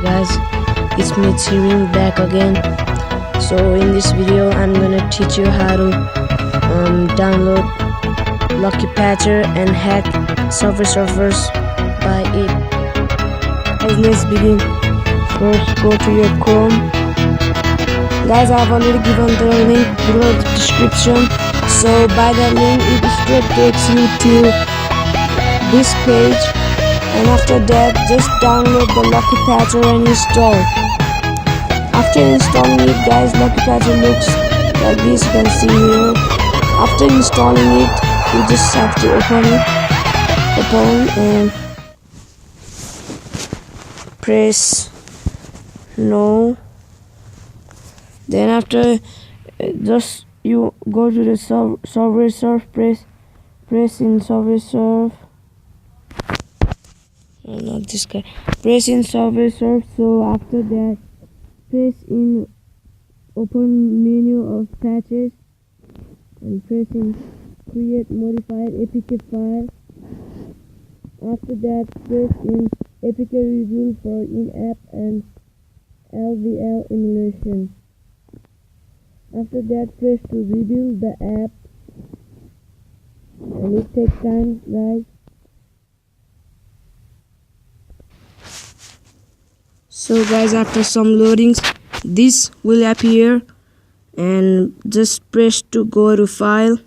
guys, it's me Tsirim back again. So in this video I'm gonna teach you how to download Lucky Patcher and hack servers by it. Guys, let's begin. First go to your Chrome. Guys, I've already given the link below the description, so by that link it straight takes you to this page, and after that just download the Lucky Patcher and install. After installing it, guys, Lucky Patcher looks like this, you can see here. After installing it, you just have to open and press no. Then after just you go to the server, press in server. Oh, not this guy. Press in server. So after that, press in open menu of patches and press in create modified APK file. After that, press in APK rebuild for in-app and LVL emulation. After that, press to rebuild the app, and it takes time, guys. So guys, after some loadings, this will appear, and just press to go to file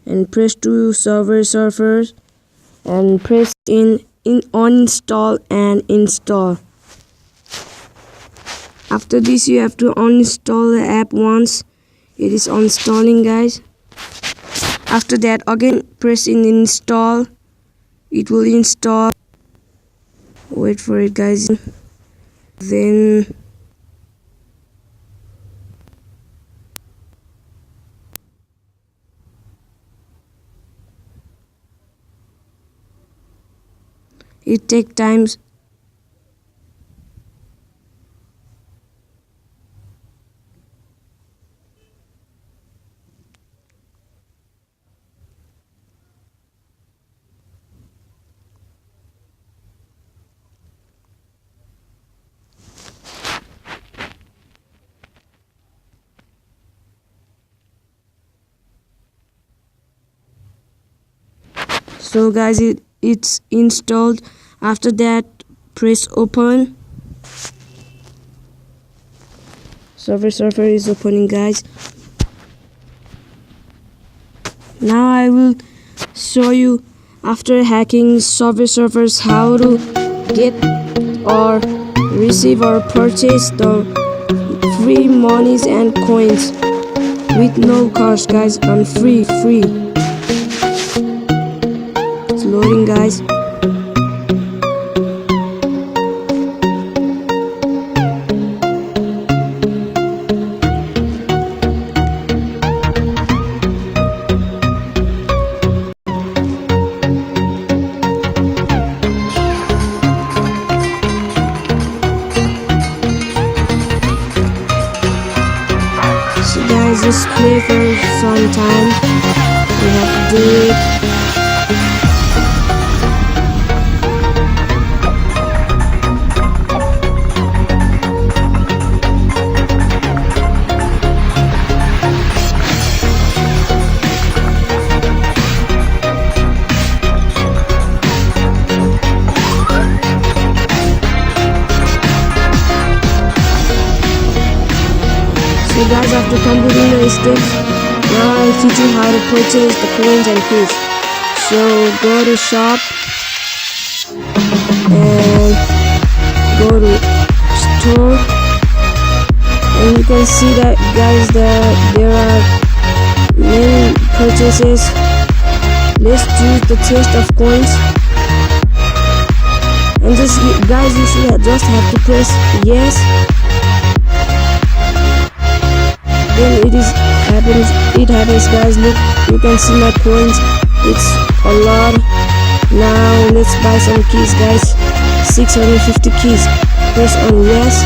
and press to servers and press in uninstall and install. After this, you have to uninstall the app once it is uninstalling, guys. After that, again press in install. It will install. Wait for it, guys. Then it takes time. So guys, it's installed. After that, press open. Server is opening, guys. Now I will show you, after hacking servers, how to get or receive or purchase the free monies and coins with no cost, guys, and free. It's loading, guys. So guys, just play for some time. We have to do it. So guys, after completing the steps, now I'll teach you how to purchase the coins and keys. So go to shop and go to store, and you can see that, guys, that there are many purchases. Let's choose the chest of coins, and just, guys, you should just have to press yes. Then it happens, guys. Look, you can see my coins. It's a lot. Now let's buy some keys, guys. 650 keys. Press on yes.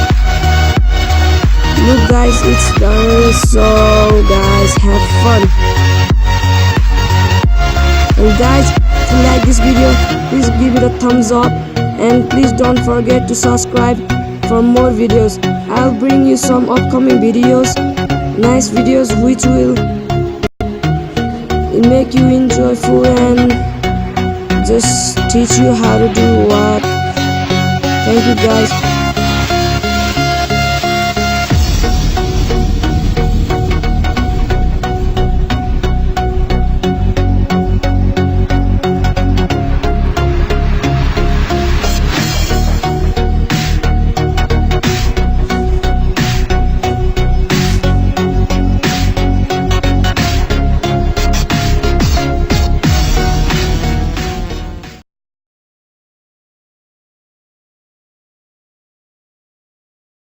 Look, guys, it's done. So guys, have fun. And guys, if you like this video, please give it a thumbs up and please don't forget to subscribe for more videos. I'll bring you some upcoming videos, nice videos which will make you enjoyful and just teach you how to do what. Thank you guys.